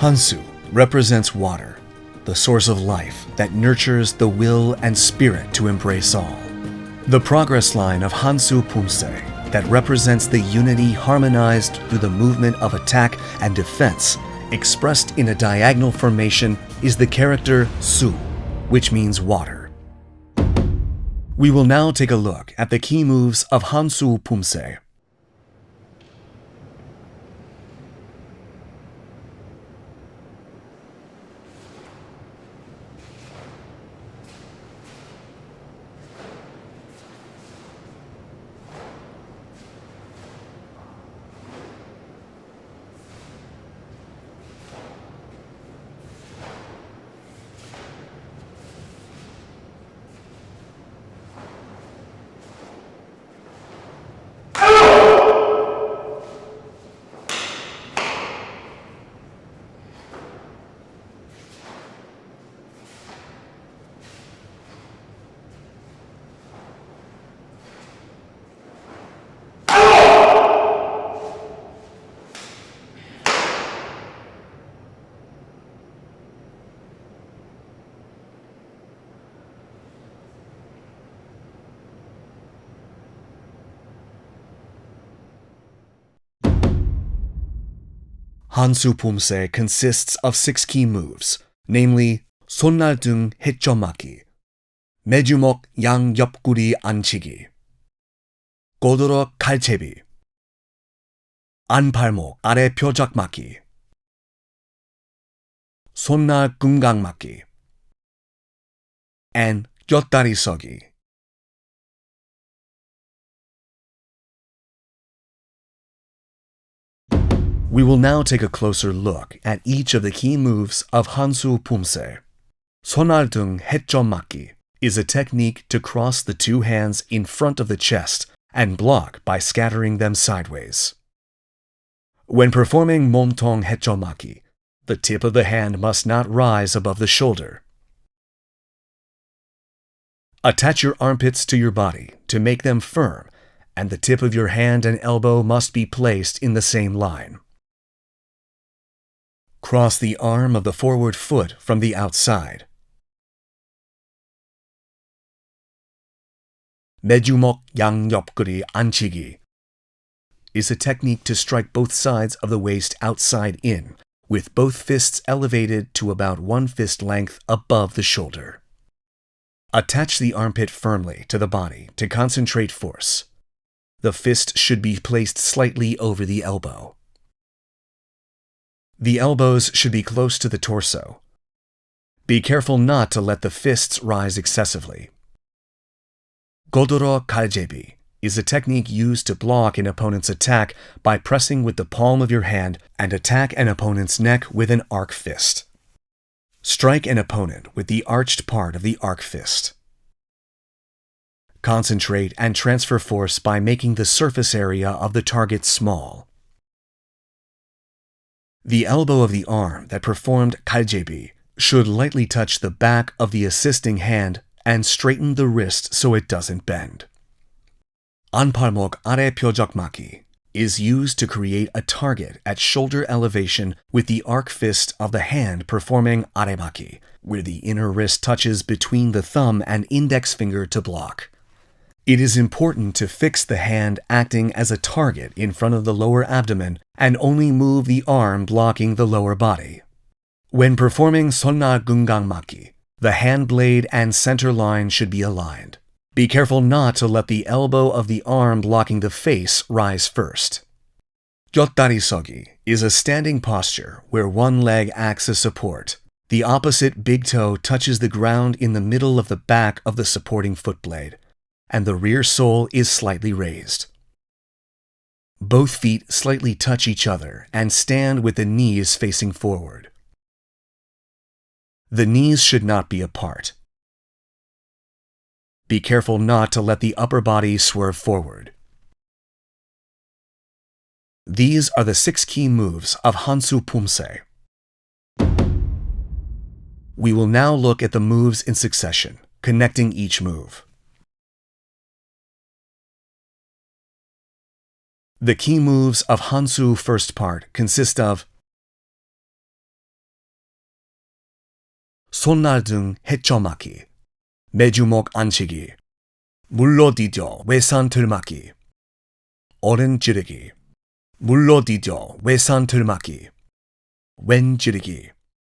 Hansoo represents water, the source of life that nurtures the will and spirit to embrace all. The progress line of Hansoo Pumse that represents the unity harmonized through the movement of attack and defense, expressed in a diagonal formation, is the character Su, which means water. We will now take a look at the key moves of Hansoo Pumse. Hansoo Pumse consists of 6 key moves, namely 손날 등 헤쳐맞기, 매주먹 양 옆구리 앉히기, 꼬드러 칼채비, 안팔목 아래 표적 맞기, 손날 금강 맞기, and 곁다리 서기. We will now take a closer look at each of the key moves of Hansoo Pumse. 손날 등 헤쳐맞기 is a technique to cross the 2 hands in front of the chest and block by scattering them sideways. When performing 몸통 헤쳐맞기, the tip of the hand must not rise above the shoulder. Attach your armpits to your body to make them firm, and the tip of your hand and elbow must be placed in the same line. Cross the arm of the forward foot from the outside. 매주먹 양 옆구리 앉히기 is a technique to strike both sides of the waist outside in, with both fists elevated to about 1 fist length above the shoulder. Attach the armpit firmly to the body to concentrate force. The fist should be placed slightly over the elbow. The elbows should be close to the torso. Be careful not to let the fists rise excessively. 꼬드러 칼제비 is a technique used to block an opponent's attack by pressing with the palm of your hand and attack an opponent's neck with an arc fist. Strike an opponent with the arched part of the arc fist. Concentrate and transfer force by making the surface area of the target small. The elbow of the arm that performed 칼제비 should lightly touch the back of the assisting hand and straighten the wrist so it doesn't bend. 안팔목 아래 표적 맞기 is used to create a target at shoulder elevation with the arc fist of the hand performing 아래맞기, where the inner wrist touches between the thumb and index finger to block. It is important to fix the hand acting as a target in front of the lower abdomen and only move the arm blocking the lower body. When performing 손날 금강 맞기, the hand blade and center line should be aligned. Be careful not to let the elbow of the arm blocking the face rise first. 곁다리 서기 is a standing posture where one leg acts as support. The opposite big toe touches the ground in the middle of the back of the supporting foot blade, and the rear sole is slightly raised. Both feet slightly touch each other and stand with the knees facing forward. The knees should not be apart. Be careful not to let the upper body swerve forward. These are the 6 key moves of Hansoo Pumse. We will now look at the moves in succession, connecting each move. The key moves of Hansoo first part consist of 손날 등 헤쳐막기, 매주먹 앉히기, 물러디뎌 외산 들막기, 오른 찌르기, 물러디뎌 외산 들막기, 왼 찌르기,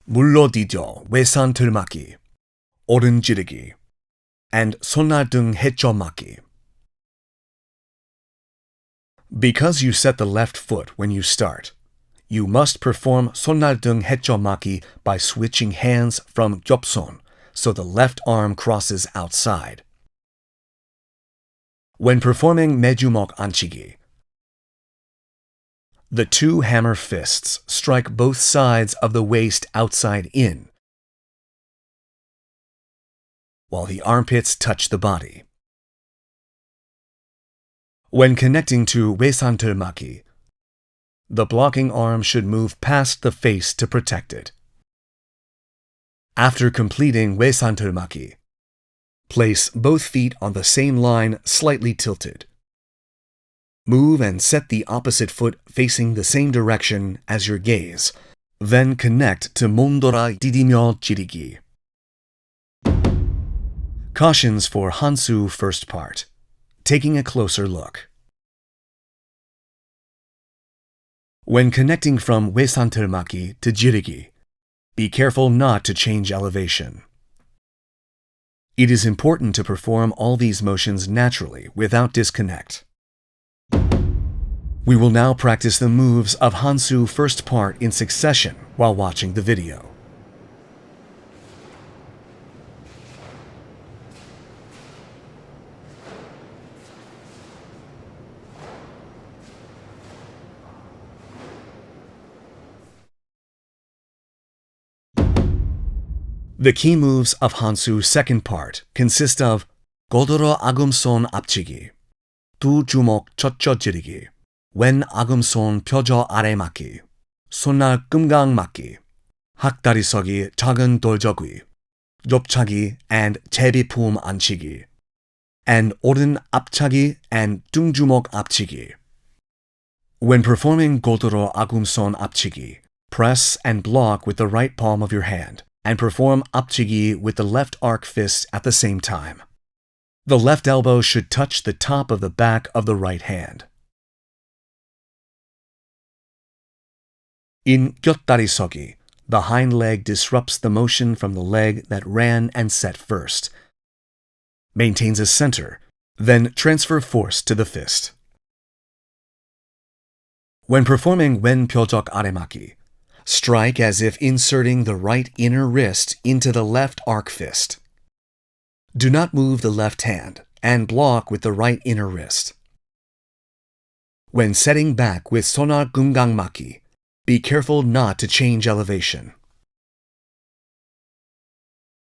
물러디뎌 외산 들막기, 오른 찌르기, and 손날 등 헤쳐막기. Because you set the left foot when you start, you must perform 손날 등 헤쳐막기 by switching hands from 겹손, so the left arm crosses outside. When performing 매주먹 앉히기, the two hammer fists strike both sides of the waist outside in, while the armpits touch the body. When connecting to 외산 들막기, the blocking arm should move past the face to protect it. After completing 외산 들막기, place both feet on the same line slightly tilted. Move and set the opposite foot facing the same direction as your gaze. Then connect to 몸돌아 디디며 찌르기. Cautions for Hansoo first part. Taking a closer look. When connecting from 외산 들막기 to 찌르기, be careful not to change elevation. It is important to perform all these motions naturally without disconnect. We will now practice the moves of Hansoo first part in succession while watching the video. The key moves of Hansoo's second part consist of 고드로 아금손 앞치기, 두 주먹 젖혀 찌르기, 왼 아금손 펴져 아래 맞기, 손날 끔강 맞기, 학다리 서기 작은 돌저귀, 옆차기 and 제비품 앉히기, and 오른 앞차기 and 등주먹 앞치기. When performing 고드로 아금손 앞치기, press and block with the right palm of your hand, and perform 앞치기 with the left arc fist at the same time. The left elbow should touch the top of the back of the right hand. In 곁다리 서기, the hind leg disrupts the motion from the leg that ran and set first. Maintains a center, then transfer force to the fist. When performing 왼 벼적 아래맞기, strike as if inserting the right inner wrist into the left arc fist. Do not move the left hand and block with the right inner wrist. When setting back with 손날 끔강 맞기, be careful not to change elevation.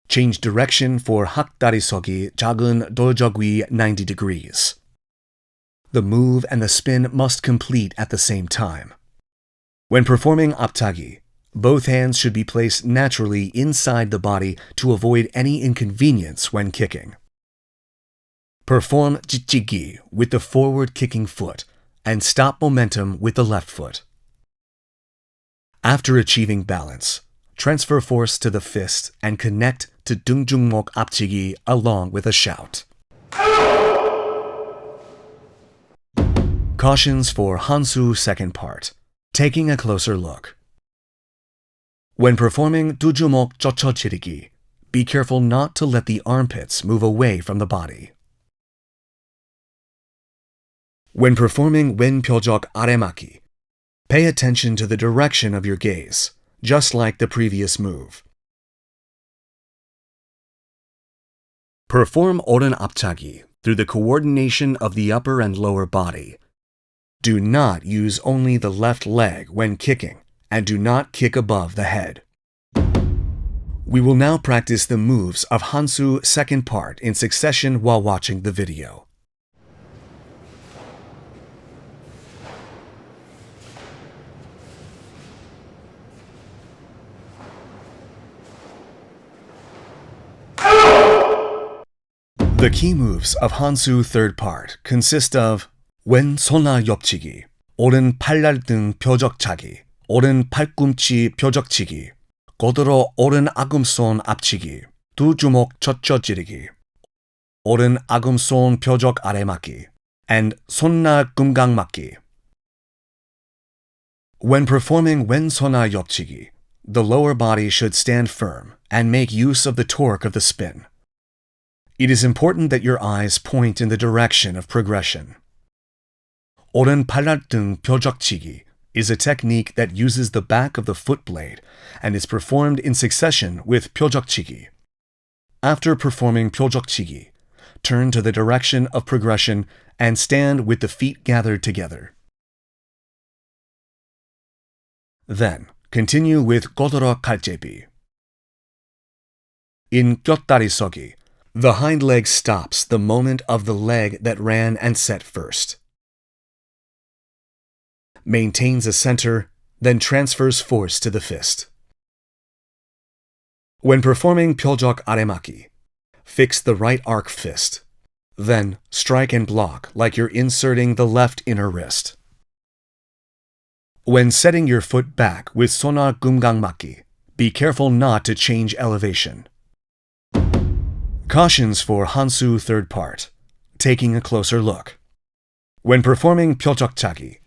Change direction for 학다리 서기 작은 돌저귀 90 degrees. The move and the spin must complete at the same time. When performing 앞차기, both hands should be placed naturally inside the body to avoid any inconvenience when kicking. Perform 찌찌기 with the forward kicking foot and stop momentum with the left foot. After achieving balance, transfer force to the fist and connect to 등주먹 앞치기 along with a shout. Cautions for Hansoo second part. Taking a closer look. When performing 두 주먹 젖혀 찌르기, be careful not to let the armpits move away from the body. When performing 왼 벼적 아래맞기, pay attention to the direction of your gaze, just like the previous move. Perform 오른 앞차기 through the coordination of the upper and lower body. Do not use only the left leg when kicking, and do not kick above the head. We will now practice the moves of Hansoo second part in succession while watching the video. The key moves of Hansoo third part consist of 왼 손날 옆치기, 오른 팔날 등 벼적차기, 오른 팔꿈치 벼적치기, 고드로 오른 아금손 앞치기, 두 주먹 젖혀 찌르기, 오른 아금손 벼적 아래 맞기, and 손나 금강 맞기. When performing 왼손아 옆치기, the lower body should stand firm and make use of the torque of the spin. It is important that your eyes point in the direction of progression. 오른 팔날등 벼적치기 is a technique that uses the back of the foot blade and is performed in succession with 벼적치기. After performing 벼적치기, turn to the direction of progression and stand with the feet gathered together. Then, continue with 고드로 칼제비. In 곁다리 서기, the hind leg stops the moment of the leg that ran and set first. Maintains a center, then transfers force to the fist. When performing 벼적 아래맞기, fix the right arc fist. Then strike and block like you're inserting the left inner wrist. When setting your foot back with 손아 금강 맞기, be careful not to change elevation. Cautions for Hansoo third part. Taking a closer look. When performing 벼적차기,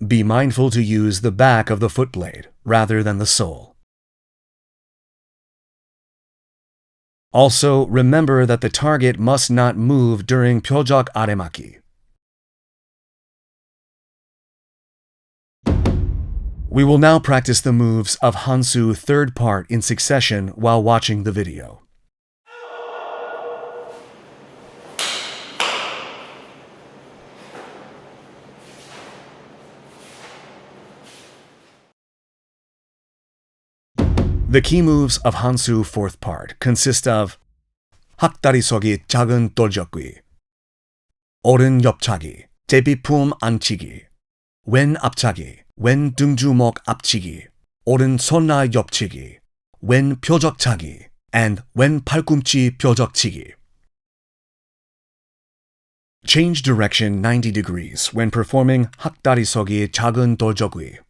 be mindful to use the back of the foot blade rather than the sole. Also, remember that the target must not move during 벼적 아래맞기. We will now practice the moves of Hansoo third part in succession while watching the video. The key moves of Hansoo fourth part consist of 학다리 서기 작은 돌적기, 오른 옆차기, 제비품 안치기, 왼 앞차기, 왼 등주먹 앞치기, 오른 손나 옆치기, 왼 벼적차기, and 왼 팔꿈치 벼적치기. Change direction 90 degrees when performing 학다리 서기 작은 돌적기.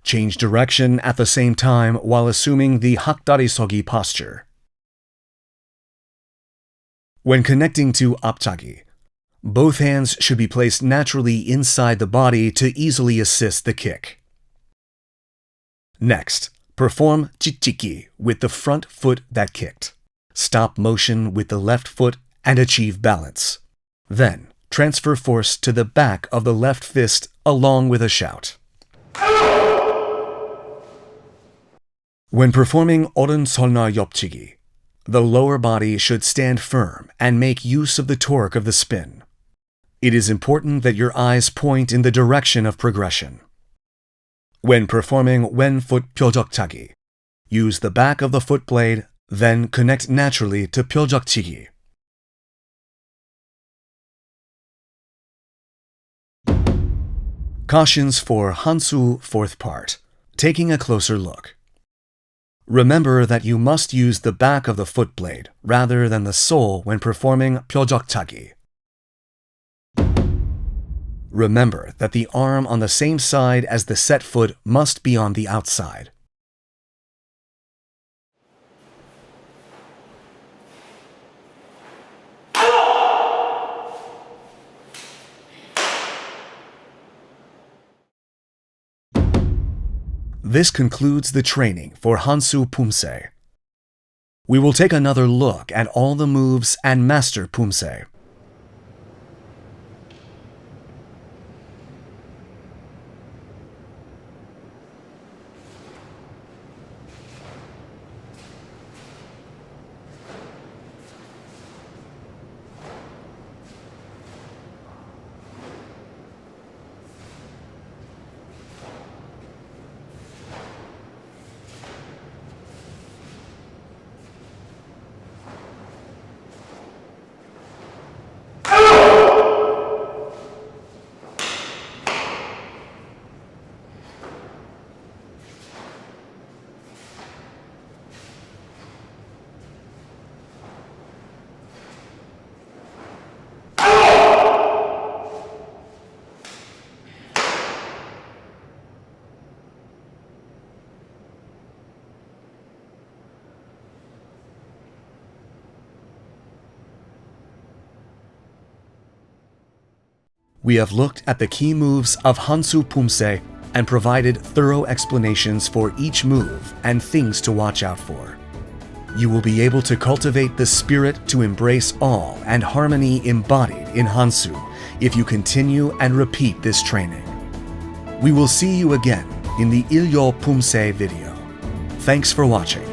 Change direction at the same time while assuming the hakdari sogi posture. When connecting to apchagi, both hands should be placed naturally inside the body to easily assist the kick. Next, perform chichiki with the front foot that kicked. Stop motion with the left foot and achieve balance. Then, transfer force to the back of the left fist along with a shout. When performing 오른손나 옆치기, the lower body should stand firm and make use of the torque of the spin. It is important that your eyes point in the direction of progression. When performing 왼foot 벼적차기, use the back of the foot blade, then connect naturally to 벼적치기. Cautions for Hansoo fourth part. Taking a closer look. Remember that you must use the back of the foot blade rather than the sole when performing 벼적차기. Remember that the arm on the same side as the set foot must be on the outside. This concludes the training for Hansoo Pumse. We will take another look at all the moves and master Pumse. We have looked at the key moves of Hansoo Pumse and provided thorough explanations for each move and things to watch out for. You will be able to cultivate the spirit to embrace all and harmony embodied in Hansoo if you continue and repeat this training. We will see you again in the Ilyo Pumse video. Thanks for watching.